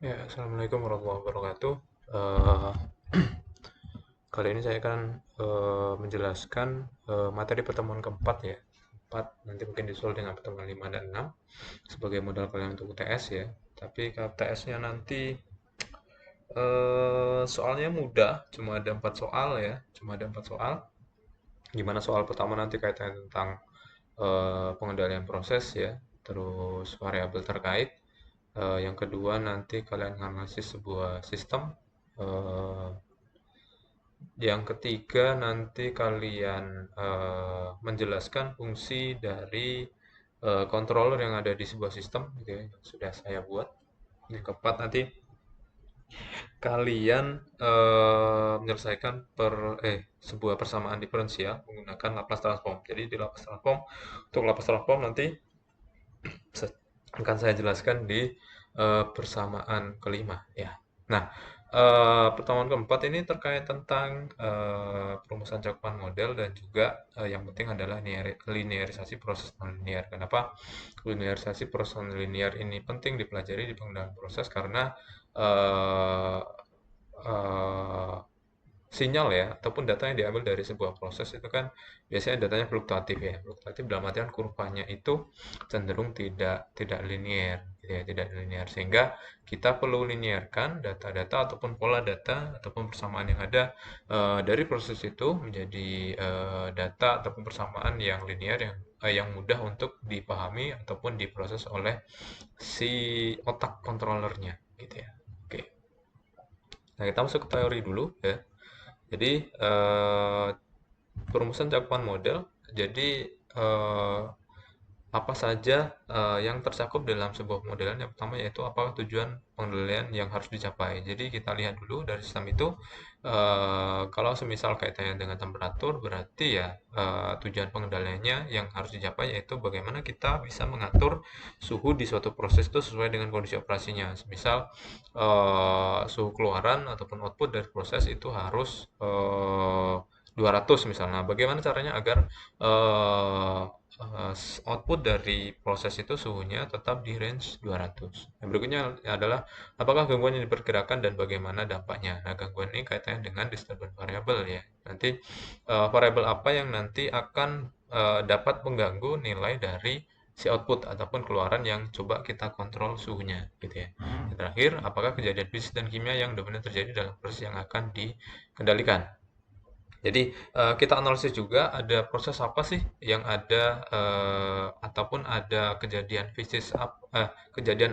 Ya, Assalamualaikum warahmatullahi wabarakatuh. Eh, Kali ini saya akan menjelaskan materi pertemuan keempat ya. 4 nanti mungkin disusul dengan pertemuan 5 dan 6 sebagai modal kalian untuk UTS ya. Tapi kalau UTS-nya nanti soalnya mudah, cuma ada 4 soal ya. Cuma ada 4 soal. Gimana soal pertama nanti kaitannya tentang pengendalian proses ya, terus variabel terkait. Yang kedua nanti kalian analisis sebuah sistem. Eh, Yang ketiga nanti kalian menjelaskan fungsi dari controller yang ada di sebuah sistem, gitu ya, yang sudah saya buat. Yang keempat nanti kalian menyelesaikan sebuah persamaan diferensial menggunakan Laplace transform. Jadi di Laplace transform, untuk Laplace transform nanti akan saya jelaskan di persamaan kelima ya. Nah, pertemuan keempat ini terkait tentang perumusan cakupan model dan juga yang penting adalah linearisasi proses nonlinear. Kenapa linearisasi proses nonlinear ini penting dipelajari di pengendalian proses karena eh, eh, sinyal ya ataupun data yang diambil dari sebuah proses itu kan biasanya datanya fluktuatif ya. Fluktuatif dalam artian kurvanya itu cenderung tidak linear gitu ya, tidak linear sehingga kita perlu linearkan data-data ataupun pola data ataupun persamaan yang ada dari proses itu menjadi data ataupun persamaan yang linear yang mudah untuk dipahami ataupun diproses oleh si otak kontrolernya gitu ya. Oke. Nah, kita masuk ke teori dulu ya. Jadi perumusan cakupan model. Jadi eh, apa saja yang tercakup dalam sebuah modelan? Yang pertama yaitu apa tujuan pengendalian yang harus dicapai. Jadi kita lihat dulu dari sistem itu. Kalau semisal kaitannya dengan temperatur, berarti ya tujuan pengendaliannya yang harus dicapai yaitu bagaimana kita bisa mengatur suhu di suatu proses itu sesuai dengan kondisi operasinya. Misal suhu keluaran ataupun output dari proses itu harus 200 misalnya. Bagaimana caranya agar eh, output dari proses itu suhunya tetap di range 200. Yang berikutnya adalah apakah gangguan yang diperkirakan dan bagaimana dampaknya. Nah, gangguan ini kaitannya dengan disturbance variable ya. Nanti variabel apa yang nanti akan dapat mengganggu nilai dari si output ataupun keluaran yang coba kita kontrol suhunya gitu ya. Yang terakhir, apakah kejadian fisik dan kimia yang dominan terjadi dalam proses yang akan dikendalikan. Jadi kita analisis juga ada proses apa sih yang ada ataupun ada kejadian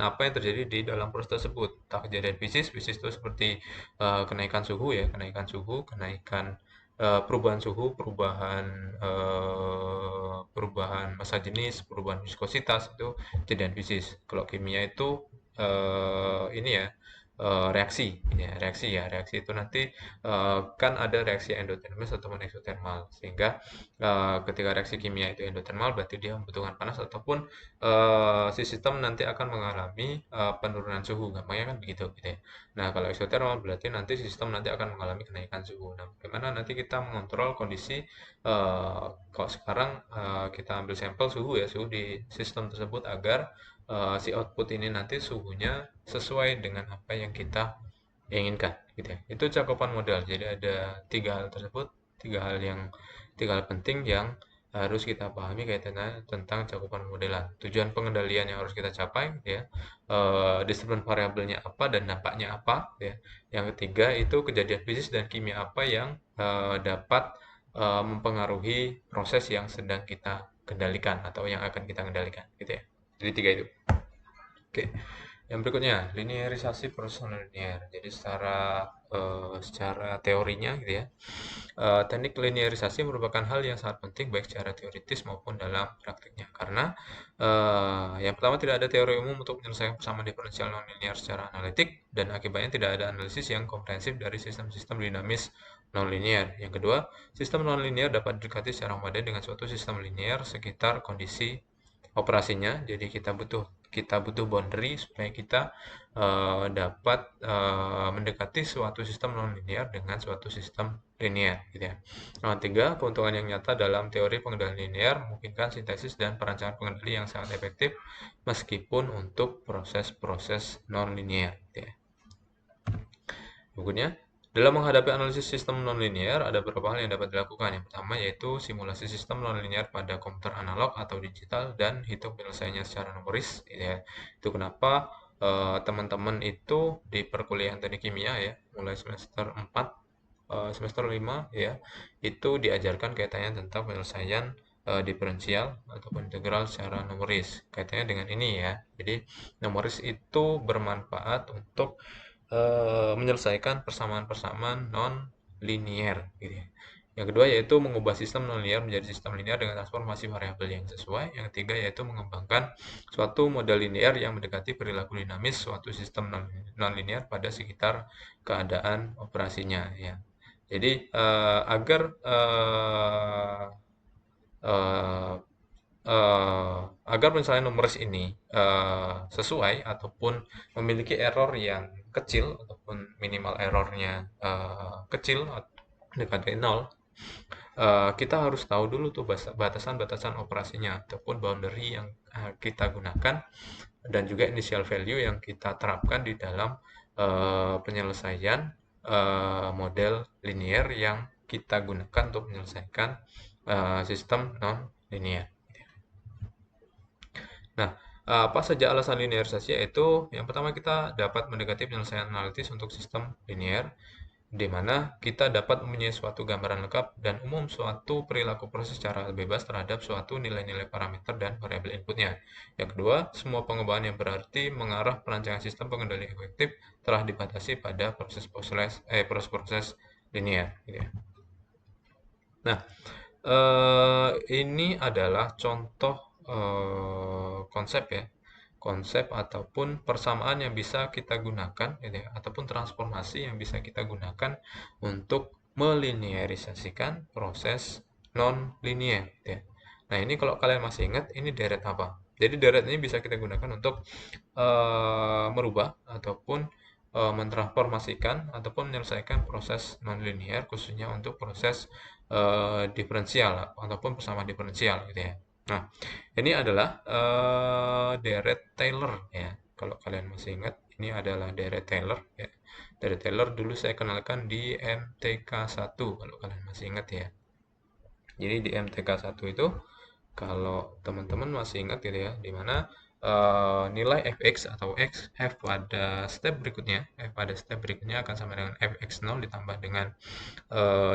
apa yang terjadi di dalam proses tersebut. Entah kejadian fisik itu seperti kenaikan suhu ya, kenaikan suhu, kenaikan perubahan suhu, perubahan massa jenis, perubahan viskositas itu kejadian fisik. Kalau kimia itu ini ya reaksi reaksi itu nanti kan ada reaksi endotermis ataupun eksotermal sehingga ketika reaksi kimia itu endotermal berarti dia membutuhkan panas ataupun si sistem nanti akan mengalami penurunan suhu gampangnya kan begitu gitu ya. Nah kalau eksotermal berarti nanti sistem nanti akan mengalami kenaikan suhu. Nah bagaimana nanti kita mengontrol kondisi kalau sekarang kita ambil sampel suhu ya suhu di sistem tersebut agar si output ini nanti suhunya sesuai dengan apa yang kita inginkan gitu ya. Itu cakupan modal. Jadi ada tiga hal penting yang harus kita pahami kaitannya tentang cakupan modelan. Tujuan pengendalian yang harus kita capai ya. Disiplin variabelnya apa dan dampaknya apa ya. Yang ketiga itu kejadian fisik dan kimia apa yang dapat mempengaruhi proses yang sedang kita kendalikan atau yang akan kita kendalikan gitu ya. Jadi tiga itu. Oke. Yang berikutnya, linearisasi proses linear. Jadi secara teorinya gitu ya. Teknik linearisasi merupakan hal yang sangat penting baik secara teoritis maupun dalam praktiknya. Karena yang pertama tidak ada teori umum untuk menyelesaikan persamaan diferensial nonlinear secara analitik dan akibatnya tidak ada analisis yang komprehensif dari sistem-sistem dinamis nonlinear. Yang kedua, sistem nonlinear dapat didekati secara memadai dengan suatu sistem linear sekitar kondisi operasinya. Jadi kita butuh boundary supaya kita dapat mendekati suatu sistem nonlinear dengan suatu sistem linear gitu ya. Nah, tiga, keuntungan yang nyata dalam teori pengendalian linear memungkinkan sintesis dan perancangan pengendali yang sangat efektif meskipun untuk proses-proses nonlinear gitu ya. Berikutnya, dalam menghadapi analisis sistem nonlinear, ada beberapa hal yang dapat dilakukan. Yang pertama yaitu simulasi sistem nonlinear pada komputer analog atau digital dan hitung penyelesaiannya secara numeris. Ya. Itu kenapa teman-teman itu di perkuliahan teknik kimia ya, mulai semester 4, semester 5 ya, itu diajarkan kaitannya tentang penyelesaian diferensial ataupun integral secara numeris. Kaitannya dengan ini ya. Jadi numeris itu bermanfaat untuk menyelesaikan persamaan-persamaan non linear gitu ya. Yang kedua yaitu mengubah sistem non linear menjadi sistem linear dengan transformasi variabel yang sesuai. Yang ketiga yaitu mengembangkan suatu model linear yang mendekati perilaku dinamis suatu sistem non linear pada sekitar keadaan operasinya ya. Jadi agar eh, agar penyelesaian numeris ini sesuai ataupun memiliki error yang kecil ataupun minimal errornya kecil dekat dari nol, kita harus tahu dulu tuh batasan-batasan operasinya ataupun boundary yang kita gunakan dan juga initial value yang kita terapkan di dalam penyelesaian model linear yang kita gunakan untuk menyelesaikan sistem non linear. Nah, apa saja alasan linearisasi? Yaitu yang pertama kita dapat mendekati penyelesaian analitis untuk sistem linear, di mana kita dapat mempunyai suatu gambaran lengkap dan umum suatu perilaku proses secara bebas terhadap suatu nilai-nilai parameter dan variabel inputnya. Yang kedua, semua pengembangan yang berarti mengarah perancangan sistem pengendali efektif telah dibatasi pada proses-proses linear. Gitu ya. Nah, ini adalah contoh konsep ya, konsep ataupun persamaan yang bisa kita gunakan, gitu ya, ataupun transformasi yang bisa kita gunakan untuk melinearisasikan proses non linear. Gitu ya. Nah ini kalau kalian masih ingat, ini deret apa? Jadi deret ini bisa kita gunakan untuk merubah ataupun mentransformasikan ataupun menyelesaikan proses non-linear khususnya untuk proses diferensial ataupun persamaan diferensial gitu ya. Nah, ini adalah deret Taylor ya. Kalau kalian masih ingat, ini adalah deret Taylor ya. Deret Taylor dulu saya kenalkan di MTK 1 kalau kalian masih ingat ya. Jadi di MTK 1 itu kalau teman-teman masih ingat gitu ya, di mana nilai fx atau f pada step berikutnya, akan sama dengan fx0 ditambah dengan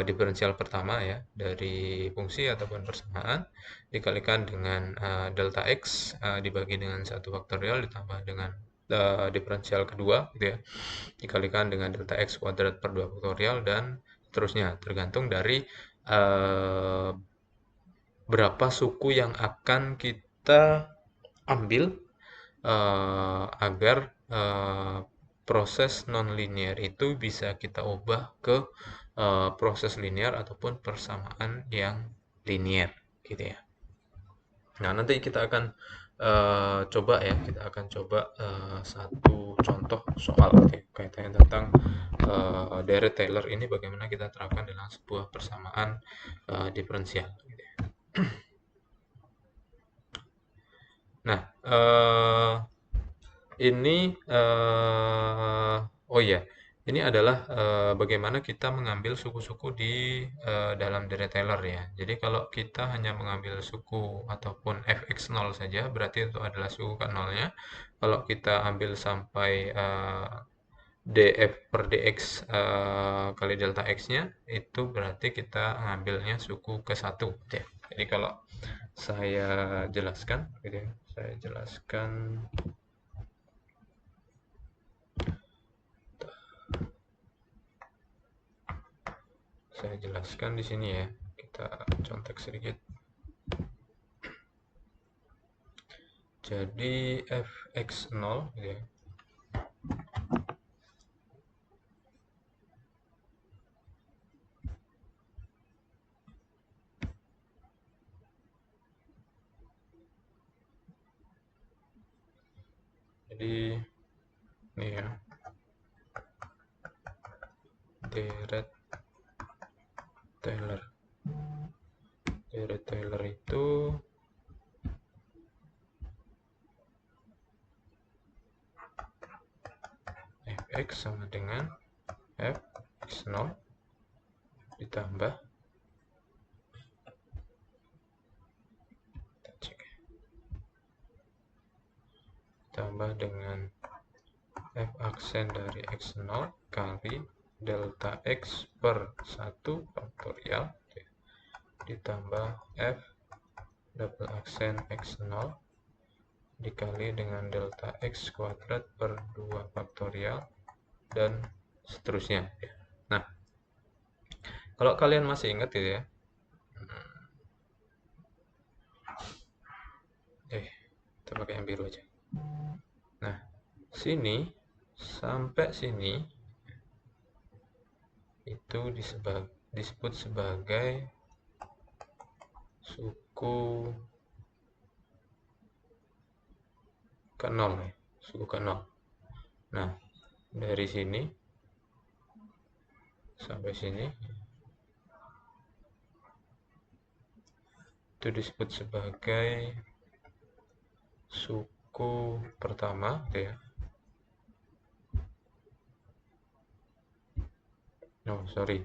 diferensial pertama ya dari fungsi ataupun persamaan dikalikan dengan delta x dibagi dengan 1 faktorial ditambah dengan diferensial kedua gitu ya, dikalikan dengan delta x kuadrat per 2 faktorial dan seterusnya tergantung dari berapa suku yang akan kita ambil agar proses non-linear itu bisa kita ubah ke proses linear ataupun persamaan yang linear gitu ya. Nah, nanti kita akan coba ya, kita akan coba satu contoh soal ya, kaitannya tentang deret Taylor ini bagaimana kita terapkan dalam sebuah persamaan diferensial gitu ya. Nah, ini oh ya, ini adalah bagaimana kita mengambil suku-suku di dalam deret Taylor ya. Jadi kalau kita hanya mengambil suku ataupun fx0 saja, berarti itu adalah suku ke nolnya. Kalau kita ambil sampai df per dx kali delta x-nya, itu berarti kita ngambilnya suku ke 1. Ya. Jadi kalau saya jelaskan, gitu ya, saya jelaskan. Saya jelaskan di sini ya. Kita contek sedikit. Jadi fx0 gitu ya. Jadi ini ya. Deret Taylor. Deret Taylor itu fx sama dengan f x0 ditambah, kita cek, ditambah dengan f aksen dari x0 kali delta x per 1 faktorial ditambah f double aksen x0 dikali dengan delta x kuadrat per 2 faktorial dan seterusnya. Nah, kalau kalian masih ingat gitu ya, kita pakai yang biru aja. Nah, sini sampai sini itu disebut sebagai suku ke-0 ya, suku ke-0. Nah, dari sini sampai sini itu disebut sebagai suku pertama gitu ya. Oh, sorry.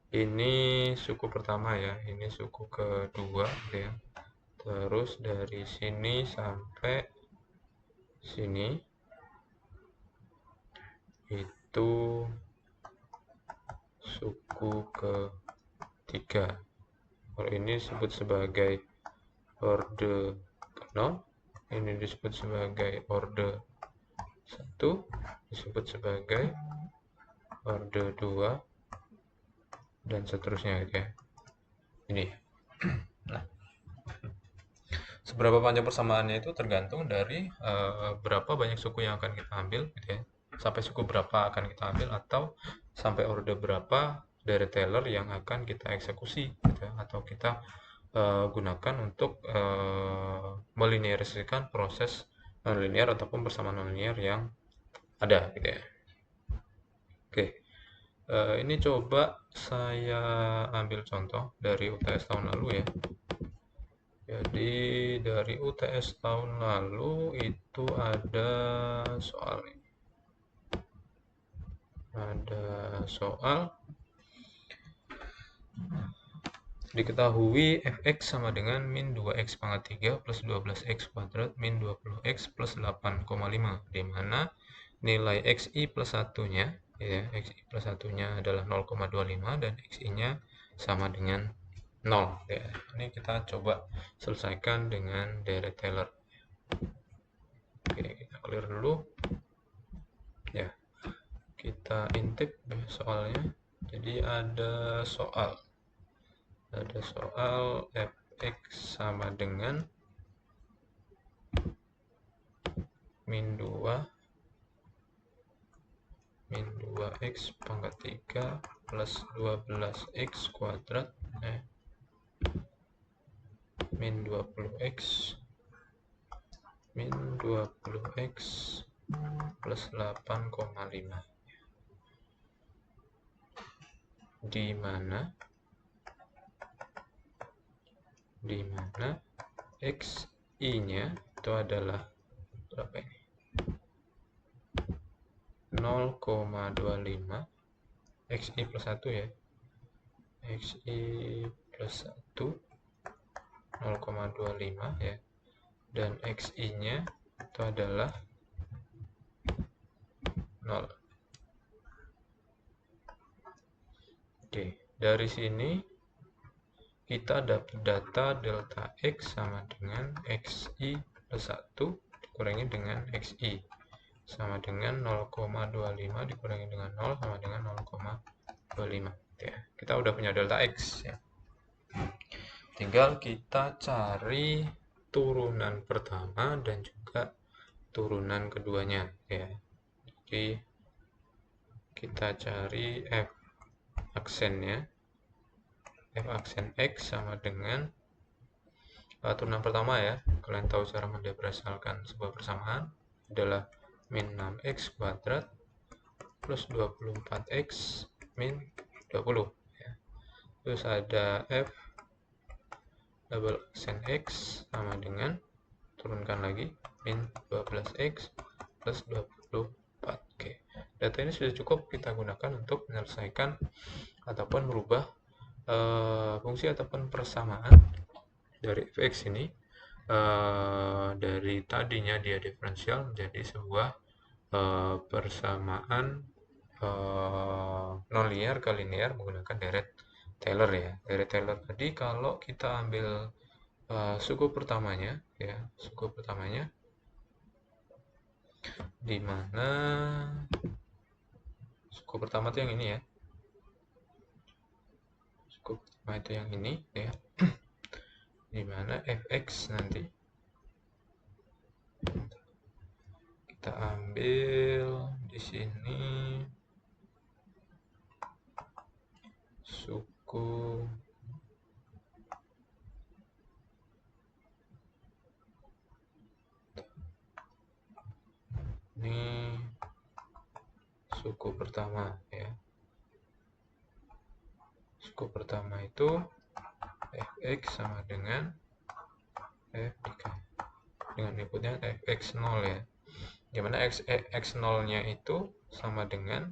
Ini suku pertama ya, ini suku kedua gitu ya. Terus dari sini sampai sini itu suku ketiga. Kalau ini disebut sebagai orde ke-0, ini disebut sebagai orde 1, disebut sebagai orde 2, dan seterusnya gitu ya. Ini. Nah, seberapa panjang persamaannya itu tergantung dari berapa banyak suku yang akan kita ambil gitu ya. Sampai suku berapa akan kita ambil, atau sampai orde berapa dari Taylor yang akan kita eksekusi gitu ya, atau kita gunakan untuk melinearisasikan proses nonlinear ataupun persamaan nonlinear yang ada gitu ya. Oke. Ini coba saya ambil contoh dari UTS tahun lalu ya. Jadi dari UTS tahun lalu itu ada soal ini. Ada soal diketahui fx sama dengan min 2x pangkat 3 plus 12x kuadrat min 20x plus 8,5, di mana nilai xi plus 1-nya ya, xi plus 1-nya adalah 0,25 dan xi-nya sama dengan 0 ya. Ini kita coba selesaikan dengan Dirac-Taylor. Oke, kita clear dulu ya, kita intip soalnya. Jadi ada soal fx sama dengan min 2x pangkat 3 plus 12x kuadrat min 20x plus 8,5, di mana xi-nya itu adalah berapa ini? 0,25 xi plus 1 ya. Xi plus 1 0,25 ya. Dan xi-nya itu adalah 0. Oke, dari sini kita dapat data delta x sama dengan xi plus 1 dikurangi dengan xi sama dengan 0,25 dikurangi dengan 0 sama dengan 0,25 ya. Kita udah punya delta x ya. Tinggal kita cari turunan pertama dan juga turunan keduanya ya. Jadi kita cari f aksennya, f aksen x sama dengan turunan pertama ya. Kalian tahu cara mendifferensialkan sebuah persamaan adalah min 6x kuadrat plus 24x min 20 ya. Terus ada f double aksen x sama dengan, turunkan lagi, min 12x plus 24. Oke. Data ini sudah cukup kita gunakan untuk menyelesaikan ataupun merubah fungsi ataupun persamaan dari fx ini dari tadinya dia diferensial menjadi sebuah persamaan nonlinear ke linear menggunakan deret Taylor ya. Deret Taylor tadi kalau kita ambil suku pertamanya ya, suku pertamanya di mana suku pertama itu yang ini ya. Suku pertama itu yang ini ya. Di mana fx nanti kita ambil di sini suku ini suku pertama ya. Suku pertama itu fx sama dengan f dikali dengan inputnya fx0 ya. Dimana x0 nya itu sama dengan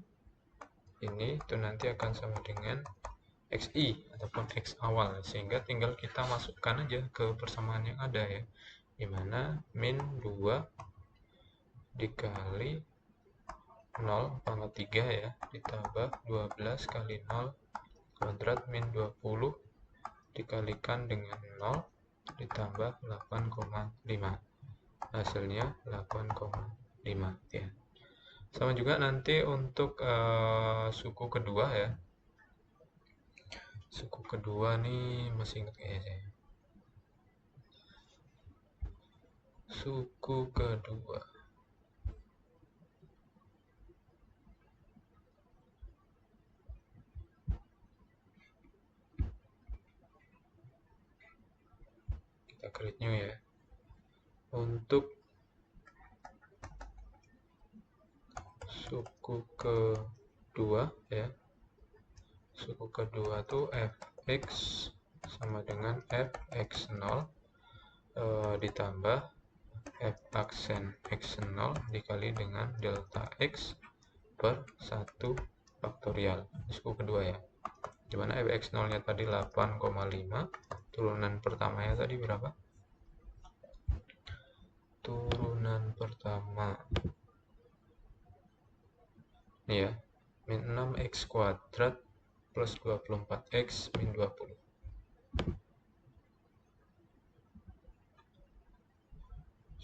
ini itu nanti akan sama dengan xi ataupun x awal, sehingga tinggal kita masukkan aja ke persamaan yang ada ya, dimana min 2 dikali 0 pangkat 3 ya, ditambah 12 kali 0 kuadrat min 20 dikalikan dengan 0 ditambah 8,5, hasilnya 8,5 ya. Sama juga nanti untuk suku kedua ya. Suku kedua nih masih ingat kayaknya saya. Suku kedua. Kita create new ya. Untuk suku kedua ya. Suku kedua tuh fx sama dengan fx0 ditambah f aksen x0 dikali dengan delta x per 1 faktorial. Suku kedua ya. Dimana fx0 nya tadi 8,5, turunan pertamanya tadi berapa? Turunan pertama ini ya, min 6x kuadrat plus 24x min 20.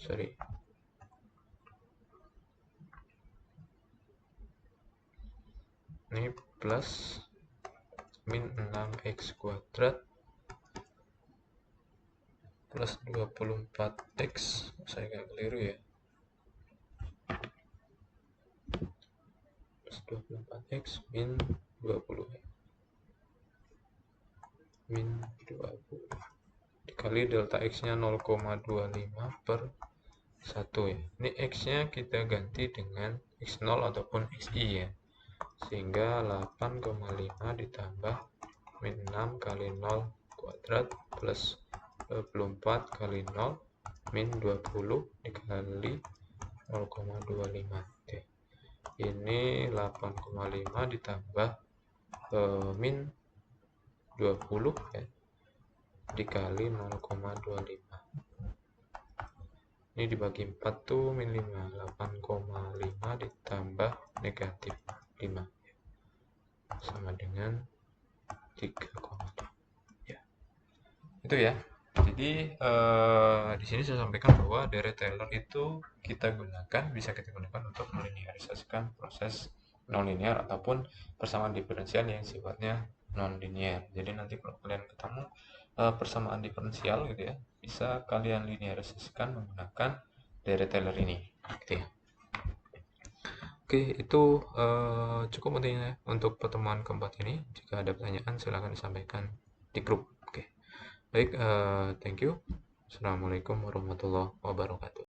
Sorry. Ini plus min 6x kuadrat plus 24x, saya nggak keliru ya, plus 24x min 20 ya. Min 20 dikali delta x nya 0,25 per 1 ya. Ini x nya kita ganti dengan x0 ataupun xi ya, sehingga 8,5 ditambah min 6 kali 0 kuadrat plus 24 kali 0 min 20 dikali 0,25 oke. Ini 8,5 ditambah min 20 ya, dikali 0,25. Ini dibagi 4 tuh min 5, 8,5 ditambah negatif 5 sama dengan 3,2 ya. Itu ya. Jadi di sini saya sampaikan bahwa deret Taylor itu bisa kita gunakan untuk melinearisasikan proses nonlinear ataupun persamaan diferensial yang sifatnya nonlinear. Jadi nanti kalau kalian ketemu persamaan diferensial gitu ya, bisa kalian linearisasikan menggunakan deret Taylor ini gitu ya. Oke, itu cukup pentingnya untuk pertemuan keempat ini. Jika ada pertanyaan silahkan disampaikan di grup. Oke. Baik, thank you. Assalamualaikum warahmatullahi wabarakatuh.